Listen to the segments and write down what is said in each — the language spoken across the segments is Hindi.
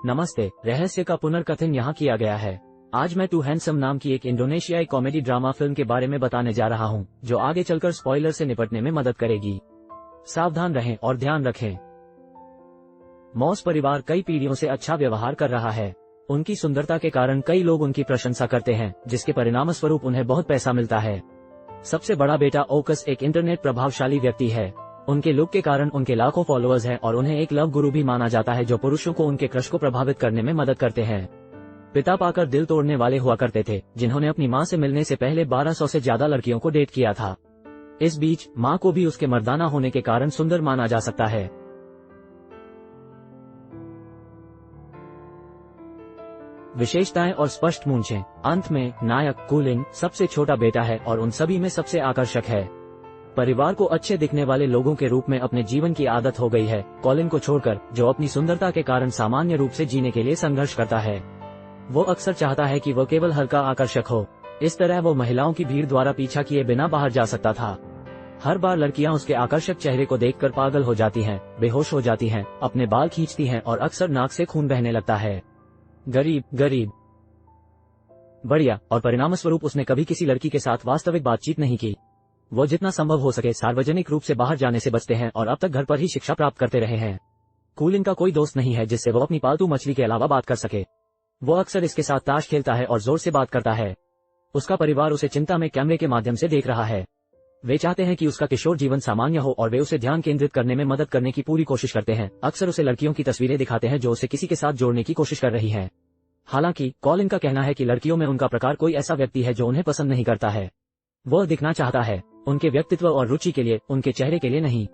नमस्ते। रहस्य का पुनर्कथन यहाँ किया गया है। आज मैं टू हैंडसम नाम की एक इंडोनेशियाई कॉमेडी ड्रामा फिल्म के बारे में बताने जा रहा हूँ, जो आगे चलकर स्पॉइलर से निपटने में मदद करेगी। सावधान रहें और ध्यान रखें। मॉस परिवार कई पीढ़ियों से अच्छा व्यवहार कर रहा है। उनकी सुंदरता के कारण कई लोग उनकी प्रशंसा करते हैं, जिसके परिणामस्वरूप उन्हें बहुत पैसा मिलता है। सबसे बड़ा बेटा ओकस एक इंटरनेट प्रभावशाली व्यक्ति है। उनके लुक के कारण उनके लाखों फॉलोअर्स हैं और उन्हें एक लव गुरु भी माना जाता है, जो पुरुषों को उनके क्रश को प्रभावित करने में मदद करते हैं। पिता पाकर दिल तोड़ने वाले हुआ करते थे, जिन्होंने अपनी मां से मिलने से पहले 1200 से ज्यादा लड़कियों को डेट किया था। इस बीच मां को भी उसके मर्दाना होने के कारण सुंदर माना जा सकता है। विशेषताएं और स्पष्ट मूंछें। अंत में नायक कूलिन सबसे छोटा बेटा है और उन सभी में सबसे आकर्षक है। परिवार को अच्छे दिखने वाले लोगों के रूप में अपने जीवन की आदत हो गई है, कॉलिन को छोड़कर, जो अपनी सुंदरता के कारण सामान्य रूप से जीने के लिए संघर्ष करता है। वो अक्सर चाहता है कि वो केवल हल्का आकर्षक हो। इस तरह वो महिलाओं की भीड़ द्वारा पीछा किए बिना बाहर जा सकता था। हर बार लड़कियां उसके आकर्षक चेहरे को देखकर पागल हो जाती हैं, बेहोश हो जाती हैं, अपने बाल खींचती हैं और अक्सर नाक से खून बहने लगता है। गरीब बढ़िया, और परिणामस्वरूप उसने कभी किसी लड़की के साथ वास्तविक बातचीत नहीं की। वो जितना संभव हो सके सार्वजनिक रूप से बाहर जाने से बचते हैं और अब तक घर पर ही शिक्षा प्राप्त करते रहे हैं। कूलिन का कोई दोस्त नहीं है जिससे वो अपनी पालतू मछली के अलावा बात कर सके। वो अक्सर इसके साथ ताश खेलता है और जोर से बात करता है। उसका परिवार उसे चिंता में कैमरे के माध्यम से देख रहा है। वे चाहते हैं कि उसका किशोर जीवन सामान्य हो और वे उसे ध्यान केंद्रित करने में मदद करने की पूरी कोशिश करते हैं। अक्सर उसे लड़कियों की तस्वीरें दिखाते हैं जो उसे किसी के साथ जोड़ने की कोशिश कर रही हैं। हालांकि कॉलिन का कहना है कि लड़कियों में उनका प्रकार कोई ऐसा व्यक्ति है जो उन्हें पसंद नहीं करता है। वह दिखना चाहता है, उनके व्यक्तित्व और रुचि के लिए, उनके चेहरे के लिए नहीं।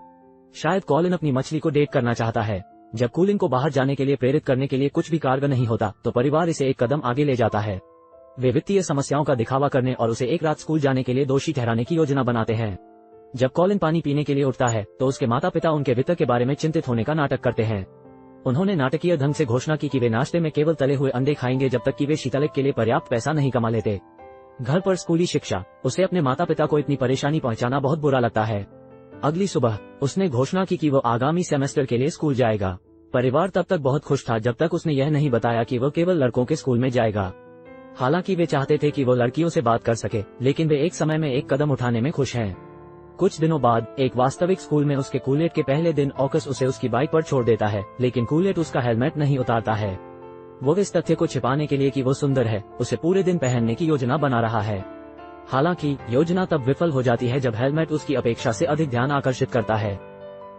शायद कॉलिन अपनी मछली को डेट करना चाहता है। जब कूलिन को बाहर जाने के लिए प्रेरित करने के लिए कुछ भी कारगर नहीं होता, तो परिवार इसे एक कदम आगे ले जाता है। वे वित्तीय समस्याओं का दिखावा करने और उसे एक रात स्कूल जाने के लिए दोषी ठहराने की योजना बनाते हैं। जब कॉलिन पानी पीने के लिए उठता है, तो उसके माता पिता उनके वित्त के बारे में चिंतित होने का नाटक करते हैं। उन्होंने नाटकीय ढंग से घोषणा की कि वे नाश्ते में केवल तले हुए अंडे खाएंगे जब तक कि वे शीतलक के लिए पर्याप्त पैसा नहीं कमा लेते। घर पर स्कूली शिक्षा। उसे अपने माता पिता को इतनी परेशानी पहुंचाना बहुत बुरा लगता है। अगली सुबह उसने घोषणा की कि वो आगामी सेमेस्टर के लिए स्कूल जाएगा। परिवार तब तक बहुत खुश था जब तक उसने यह नहीं बताया कि वो केवल लड़कों के स्कूल में जाएगा। हालांकि वे चाहते थे कि वो लड़कियों से बात कर सके, लेकिन वे एक समय में एक कदम उठाने में खुश हैं। कुछ दिनों बाद एक वास्तविक स्कूल में उसके कूलेट के पहले दिन ओकस उसे उसकी बाइक पर छोड़ देता है, लेकिन कूलेट उसका हेलमेट नहीं उतारता है। वो इस तथ्य को छिपाने के लिए कि वो सुंदर है, उसे पूरे दिन पहनने की योजना बना रहा है। हालांकि योजना तब विफल हो जाती है जब हेलमेट उसकी अपेक्षा से अधिक ध्यान आकर्षित करता है।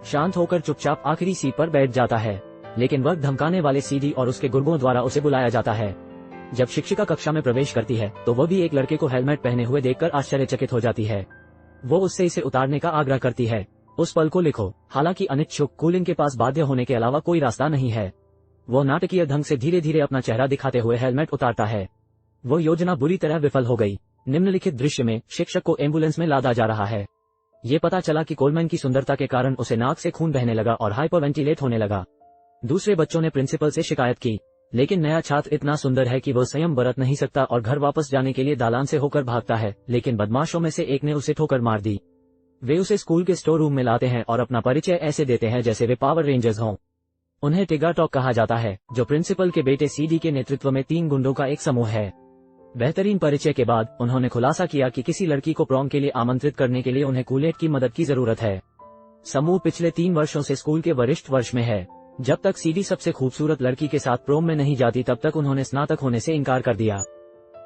शांत होकर चुपचाप आखिरी सीट पर बैठ जाता है, लेकिन वक्त धमकाने वाले सीडी और उसके गुर्गों द्वारा उसे बुलाया जाता है। जब शिक्षिका कक्षा में प्रवेश करती है, तो वह भी एक लड़के को हेलमेट पहने हुए देखकर आश्चर्यचकित हो जाती है। वो उससे इसे उतारने का आग्रह करती है। उस पल को लिखो। हालांकि अनिच्छुक कूलिन के पास बाध्य होने के अलावा कोई रास्ता नहीं है। वो नाटकीय ढंग से धीरे धीरे अपना चेहरा दिखाते हुए हेलमेट उतारता है। वो योजना बुरी तरह विफल हो गई। निम्नलिखित दृश्य में शिक्षक को एम्बुलेंस में लादा जा रहा है। ये पता चला कि कोलमैन की सुंदरता के कारण उसे नाक से खून बहने लगा और हाइपरवेंटिलेट होने लगा। दूसरे बच्चों ने प्रिंसिपल से शिकायत की, लेकिन नया छात्र इतना सुंदर है कि वो संयम बरत नहीं सकता और घर वापस जाने के लिए दालान से होकर भागता है, लेकिन बदमाशों में से एक ने उसे ठोकर मार दी। वे उसे स्कूल के स्टोर रूम में लाते हैं और अपना परिचय ऐसे देते हैं जैसे वे पावर रेंजर्स हों। उन्हें टिगाटॉक कहा जाता है, जो प्रिंसिपल के बेटे सीडी के नेतृत्व में 3 गुंडों का एक समूह है। बेहतरीन परिचय के बाद उन्होंने खुलासा किया कि किसी लड़की को प्रॉम के लिए आमंत्रित करने के लिए उन्हें कूलेट की मदद की जरूरत है। समूह पिछले 3 वर्षों से स्कूल के वरिष्ठ वर्ष में है। जब तक सीडी सबसे खूबसूरत लड़की के साथ प्रोम में नहीं जाती, तब तक उन्होंने स्नातक होने से इनकार कर दिया।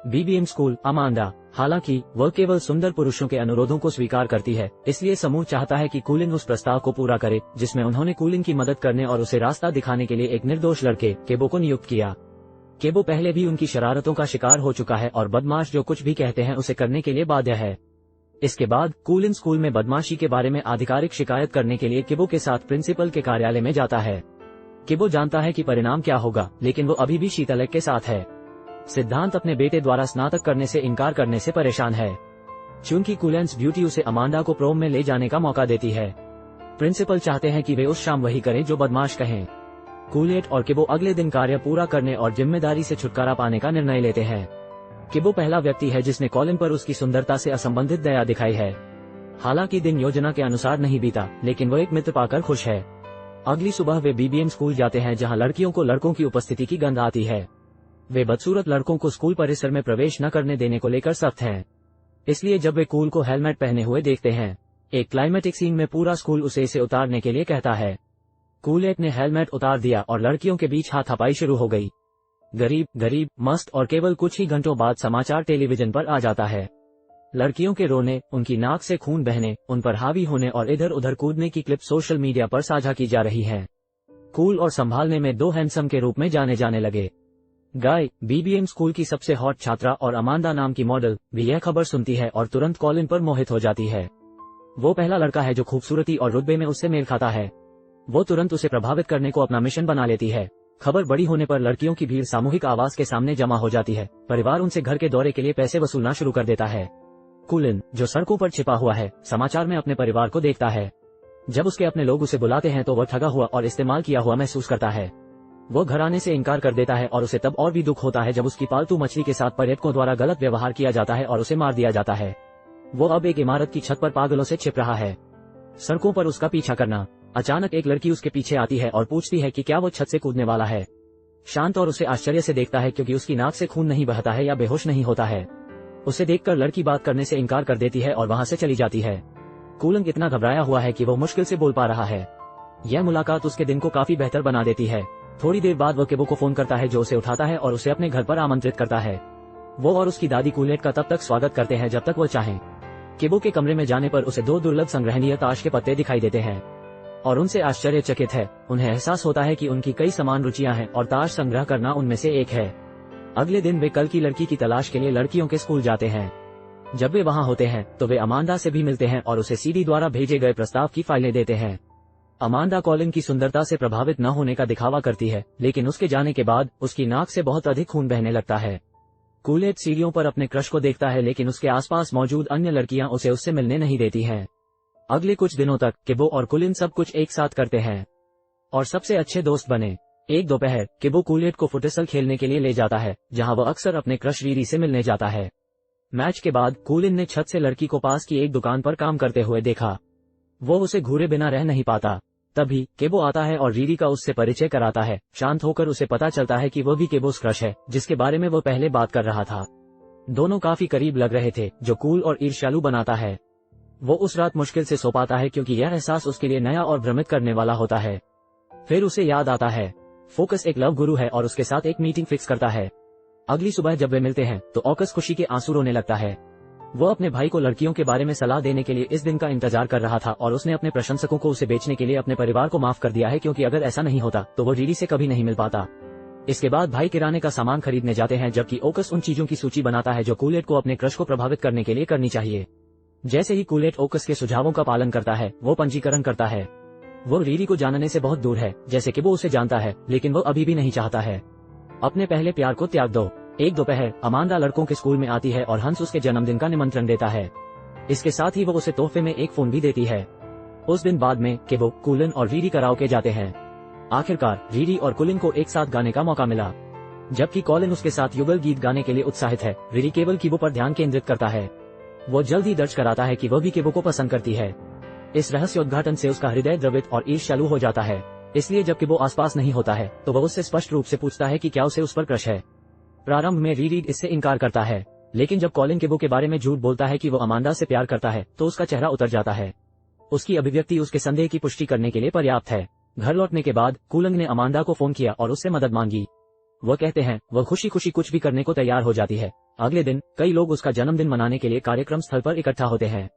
BBM school Amanda. हालांकि वह केवल सुंदर पुरुषों के अनुरोधों को स्वीकार करती है, इसलिए समूह चाहता है कि कूलिन उस प्रस्ताव को पूरा करे जिसमें उन्होंने कूलिन की मदद करने और उसे रास्ता दिखाने के लिए एक निर्दोष लड़के केबो को नियुक्त किया। केबो पहले भी उनकी शरारतों का शिकार हो चुका है और बदमाश जो कुछ भी कहते हैं उसे करने के लिए बाध्य है। इसके बाद कूलिन स्कूल में बदमाशी के बारे में आधिकारिक शिकायत करने के लिए केबो के साथ प्रिंसिपल के कार्यालय में जाता है। केबो जानता है कि परिणाम क्या होगा, लेकिन वो अभी भी शीतलक के साथ है। सिद्धांत अपने बेटे द्वारा स्नातक करने से इनकार करने से परेशान है, चूंकि कूलेंस ब्यूटी उसे अमांडा को प्रोम में ले जाने का मौका देती है। प्रिंसिपल चाहते हैं कि वे उस शाम वही करें जो बदमाश कहें। कूलेट और केबो अगले दिन कार्य पूरा करने और जिम्मेदारी से छुटकारा पाने का निर्णय लेते हैं। केबो पहला व्यक्ति है जिसने कॉलिन पर उसकी सुंदरता से असंबंधित दया दिखाई है। हालांकि दिन योजना के अनुसार नहीं बीता, लेकिन वो एक मित्र पाकर खुश है। अगली सुबह वे बीबीएम स्कूल जाते हैं, जहां लड़कियों को लड़कों की उपस्थिति की गंध आती है। वे बदसूरत लड़कों को स्कूल परिसर में प्रवेश न करने देने को लेकर सख्त हैं। इसलिए जब वे कूल को हेलमेट पहने हुए देखते हैं, एक क्लाइमेटिक सीन में पूरा स्कूल उसे इसे उतारने के लिए कहता है। कूलेट ने हेलमेट उतार दिया और लड़कियों के बीच हाथापाई शुरू हो गई। गरीब गरीब मस्त, और केवल कुछ ही घंटों बाद समाचार टेलीविजन पर आ जाता है। लड़कियों के रोने, उनकी नाक से खून बहने, उन पर हावी होने और इधर उधर कूदने की क्लिप सोशल मीडिया पर साझा की जा रही है। कूल और संभालने में दो हैंडसम के रूप में जाने जाने लगे। गाय, बीबीएम स्कूल की सबसे हॉट छात्रा और अमांदा नाम की मॉडल, भी यह खबर सुनती है और तुरंत कॉलिन पर मोहित हो जाती है। वो पहला लड़का है जो खूबसूरती और रुतबे में उससे मेल खाता है। वो तुरंत उसे प्रभावित करने को अपना मिशन बना लेती है। खबर बड़ी होने पर लड़कियों की भीड़ सामूहिक आवास के सामने जमा हो जाती है। परिवार उनसे घर के दौरे के लिए पैसे वसूलना शुरू कर देता है। कूलिन, जो सड़कों पर छिपा हुआ है, समाचार में अपने परिवार को देखता है। जब उसके अपने लोग उसे बुलाते हैं तो वह ठगा हुआ और इस्तेमाल किया हुआ महसूस करता है। वो घर आने से इनकार कर देता है और उसे तब और भी दुख होता है जब उसकी पालतू मछली के साथ पर्यटकों द्वारा गलत व्यवहार किया जाता है और उसे मार दिया जाता है। वो अब एक इमारत की छत पर पागलों से छिप रहा है। सड़कों पर उसका पीछा करना। अचानक एक लड़की उसके पीछे आती है और पूछती है कि क्या वो छत से कूदने वाला है। शांत और उसे आश्चर्य से देखता है क्योंकि उसकी नाक से खून नहीं बहता है या बेहोश नहीं होता है। उसे देखकर लड़की बात करने से इनकार कर देती है और वहां से चली जाती है। कूलन इतना घबराया हुआ है कि वो मुश्किल से बोल पा रहा है। यह मुलाकात उसके दिन को काफी बेहतर बना देती है। थोड़ी देर बाद वो केबो को फोन करता है, जो उसे उठाता है और उसे अपने घर पर आमंत्रित करता है। वो और उसकी दादी कूलेट का तब तक स्वागत करते हैं जब तक वो चाहें। केबो के कमरे में जाने पर उसे दो दुर्लभ संग्रहणीय ताश के पत्ते दिखाई देते हैं और उनसे आश्चर्यचकित है। उन्हें एहसास होता है कि उनकी कई समान रुचियां हैं और ताश संग्रह करना उनमें से एक है। अगले दिन वे कल की लड़की की तलाश के लिए लड़कियों के स्कूल जाते हैं। जब वे वहां होते हैं तो वे अमांदा से भी मिलते हैं और उसे सीडी द्वारा भेजे गए प्रस्ताव की फाइलें देते हैं। अमांदा कॉलिन की सुंदरता से प्रभावित न होने का दिखावा करती है, लेकिन उसके जाने के बाद उसकी नाक से बहुत अधिक खून बहने लगता है। कूलेट सीढ़ियों पर अपने क्रश को देखता है, लेकिन उसके आसपास मौजूद अन्य लड़कियां उसे उससे मिलने नहीं देती हैं। अगले कुछ दिनों तक केबो और कुलिन सब कुछ एक साथ करते हैं और सबसे अच्छे दोस्त बने। एक दोपहर केबो कूलेट को फुटसल खेलने के लिए ले जाता है, जहां वह अक्सर अपने क्रश रीरी से मिलने जाता है। मैच के बाद कूलिन ने छत से लड़की को पास की एक दुकान पर काम करते हुए देखा। वो उसे घूरे बिना रह नहीं पाता। तभी केबो आता है और रीरी का उससे परिचय कराता है। शांत होकर उसे पता चलता है कि वो भी केबोस क्रश है, जिसके बारे में वो पहले बात कर रहा था। दोनों काफी करीब लग रहे थे, जो कूल और ईर्ष्यालु बनाता है। वो उस रात मुश्किल से सो पाता है क्योंकि यह एहसास उसके लिए नया और भ्रमित करने वाला होता है। फिर उसे याद आता है फोकस एक लव गुरु है और उसके साथ एक मीटिंग फिक्स करता है। अगली सुबह जब वे मिलते हैं तो ऑकस खुशी के आंसू रोने लगता है। वो अपने भाई को लड़कियों के बारे में सलाह देने के लिए इस दिन का इंतजार कर रहा था और उसने अपने प्रशंसकों को उसे बेचने के लिए अपने परिवार को माफ कर दिया है, क्योंकि अगर ऐसा नहीं होता तो वो रीरी से कभी नहीं मिल पाता। इसके बाद भाई किराने का सामान खरीदने जाते हैं, जबकि ओकस उन चीजों की सूची बनाता है जो कूलेट को अपने क्रश को प्रभावित करने के लिए करनी चाहिए। जैसे ही कूलेट ओकस के सुझावों का पालन करता है, वो पंजीकरण करता है। वो रीरी को जानने से बहुत दूर है, जैसे कि वो उसे जानता है, लेकिन वो अभी भी नहीं चाहता है। अपने पहले प्यार को त्याग दो। एक दोपहर अमांदा लड़कों के स्कूल में आती है और हंस उसके जन्मदिन का निमंत्रण देता है। इसके साथ ही वो उसे तोहफे में एक फोन भी देती है। उस दिन बाद में केबो, कूलिन और रीरी कराओके जाते हैं। आखिरकार रीरी और कुलिन को एक साथ गाने का मौका मिला। जबकि कॉलिन उसके साथ युगल गीत गाने के लिए उत्साहित है, रीरी केवल कीबो पर ध्यान केंद्रित करता है। वो जल्द ही दर्ज कराता है कि वह भी केबो को पसंद करती है। इस रहस्योद्घाटन से उसका हृदय द्रवित और ईर्ष्यालु हो जाता है। इसलिए जब केबो आसपास नहीं होता है तो वह उससे स्पष्ट रूप से पूछता है कि क्या उसे उस पर क्रश है। प्रारंभ में रीरी इससे इनकार करता है, लेकिन जब कॉलिन केबो के बारे में झूठ बोलता है कि वो अमांदा से प्यार करता है तो उसका चेहरा उतर जाता है। उसकी अभिव्यक्ति उसके संदेह की पुष्टि करने के लिए पर्याप्त है। घर लौटने के बाद कूलन ने अमांदा को फोन किया और उससे मदद मांगी। वह कहते हैं वह खुशी खुशी कुछ भी करने को तैयार हो जाती है। अगले दिन कई लोग उसका जन्मदिन मनाने के लिए कार्यक्रम स्थल पर इकट्ठा होते हैं।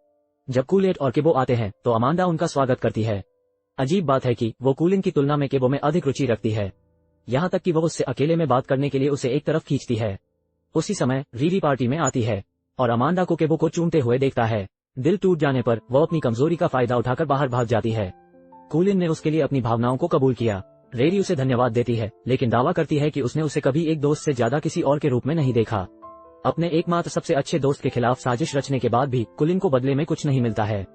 जब कूलेट और केबो आते हैं तो अमांदा उनका स्वागत करती है। अजीब बात है कि वो कूलिन की तुलना में केबो में अधिक रुचि रखती है, यहाँ तक कि वह उससे अकेले में बात करने के लिए उसे एक तरफ खींचती है। उसी समय रीरी पार्टी में आती है और अमांदा को केबो को चूमते हुए देखता है। दिल टूट जाने पर वह अपनी कमजोरी का फायदा उठाकर बाहर भाग जाती है। कूलिन ने उसके लिए अपनी भावनाओं को कबूल किया। रीरी उसे धन्यवाद देती है, लेकिन दावा करती है कि उसने उसे कभी एक दोस्त से ज्यादा किसी और के रूप में नहीं देखा। अपने एकमात्र सबसे अच्छे दोस्त के खिलाफ साजिश रचने के बाद भी कुलिन को बदले में कुछ नहीं मिलता है।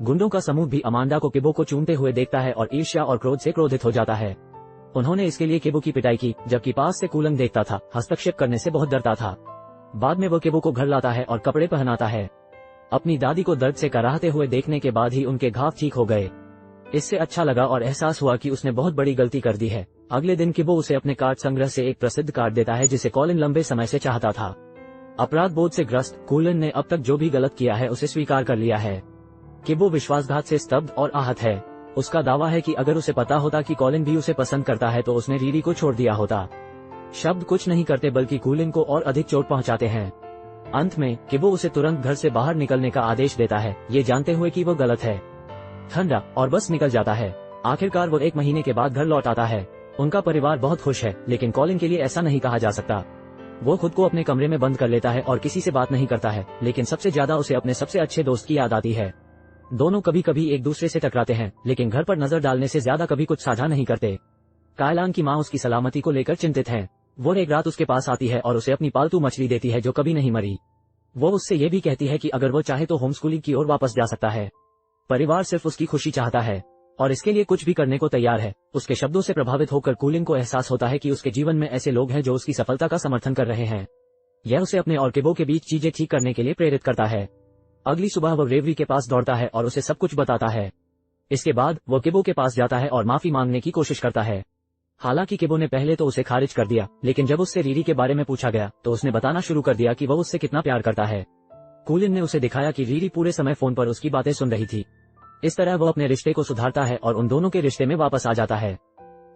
गुंडों का समूह भी अमांदा को केबो को चूमते हुए देखता है और ईर्ष्या और क्रोध से क्रोधित हो जाता है। उन्होंने इसके लिए केबो की पिटाई की, जबकि पास से कूलन देखता था, हस्तक्षेप करने से बहुत डरता था। बाद में वो केबो को घर लाता है और कपड़े पहनाता है। अपनी दादी को दर्द से कराहते हुए देखने के बाद ही उनके घाव ठीक हो गए। इससे अच्छा लगा और एहसास हुआ कि उसने बहुत बड़ी गलती कर दी है। अगले दिन किबो उसे अपने कार्ड संग्रह से एक प्रसिद्ध कार्ड देता है जिसे कॉलिन लंबे समय से चाहता था। अपराध बोध से ग्रस्त कॉलिन ने अब तक जो भी गलत किया है उसे स्वीकार कर लिया है। किबो विश्वासघात से स्तब्ध और आहत है। उसका दावा है कि अगर उसे पता होता कि कॉलिन भी उसे पसंद करता है तो उसने रीरी को छोड़ दिया होता। शब्द कुछ नहीं करते बल्कि कॉलिन को और अधिक चोट पहुंचाते हैं। अंत में किबो उसे तुरंत घर से बाहर निकलने का आदेश देता है, ये जानते हुए कि वो गलत है। ठंडा और बस निकल जाता है। आखिरकार वो 1 महीने के बाद घर लौट आता है। उनका परिवार बहुत खुश है, लेकिन कॉलिन के लिए ऐसा नहीं कहा जा सकता। वो खुद को अपने कमरे में बंद कर लेता है और किसी से बात नहीं करता है, लेकिन सबसे ज्यादा उसे अपने सबसे अच्छे दोस्त की याद आती है। दोनों कभी कभी एक दूसरे से टकराते हैं, लेकिन घर पर नजर डालने से ज्यादा कभी कुछ साझा नहीं करते। कायलान की माँ उसकी सलामती को लेकर चिंतित है। वो एक रात उसके पास आती है और उसे अपनी पालतू मछली देती है जो कभी नहीं मरी। वो उससे ये भी कहती है कि अगर वो चाहे तो होम स्कूलिंग की ओर वापस जा सकता है। परिवार सिर्फ उसकी खुशी चाहता है और इसके लिए कुछ भी करने को तैयार है। उसके शब्दों से प्रभावित होकर कॉलिन को एहसास होता है कि उसके जीवन में ऐसे लोग हैं जो उसकी सफलता का समर्थन कर रहे हैं। यह उसे अपने और किबो के बीच चीजें ठीक करने के लिए प्रेरित करता है। अगली सुबह वो रेवरी के पास दौड़ता है और उसे सब कुछ बताता है। इसके बाद वो किबो के पास जाता है और माफी मांगने की कोशिश करता है। हालांकि किबो ने पहले तो उसे खारिज कर दिया, लेकिन जब उससे रीरी के बारे में पूछा गया तो उसने बताना शुरू कर दिया कि वो उससे कितना प्यार करता है। कॉलिन ने उसे दिखाया कि रीरी पूरे समय फोन पर उसकी बातें सुन रही थी। इस तरह वो अपने रिश्ते को सुधारता है और उन दोनों के रिश्ते में वापस आ जाता है।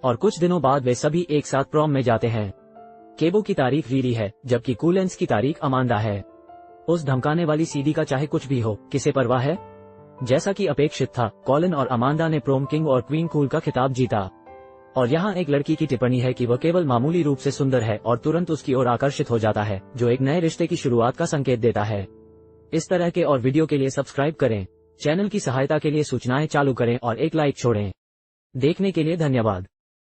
और कुछ दिनों बाद वे सभी एक साथ प्रॉम में जाते हैं। किबो की तारीख रीरी है, जबकि कॉलिन्स की तारीख अमांडा है। उस धमकाने वाली सीडी का चाहे कुछ भी हो, किसे परवाह है। जैसा कि अपेक्षित था, कॉलिन और अमांडा ने प्रोम किंग और क्वीन कूल का खिताब जीता। और यहाँ एक लड़की की टिप्पणी है कि वह केवल मामूली रूप से सुंदर है और तुरंत उसकी ओर आकर्षित हो जाता है, जो एक नए रिश्ते की शुरुआत का संकेत देता है। इस तरह के और वीडियो के लिए सब्सक्राइब करें, चैनल की सहायता के लिए सूचनाएं चालू करें और एक लाइक छोड़ें। देखने के लिए धन्यवाद।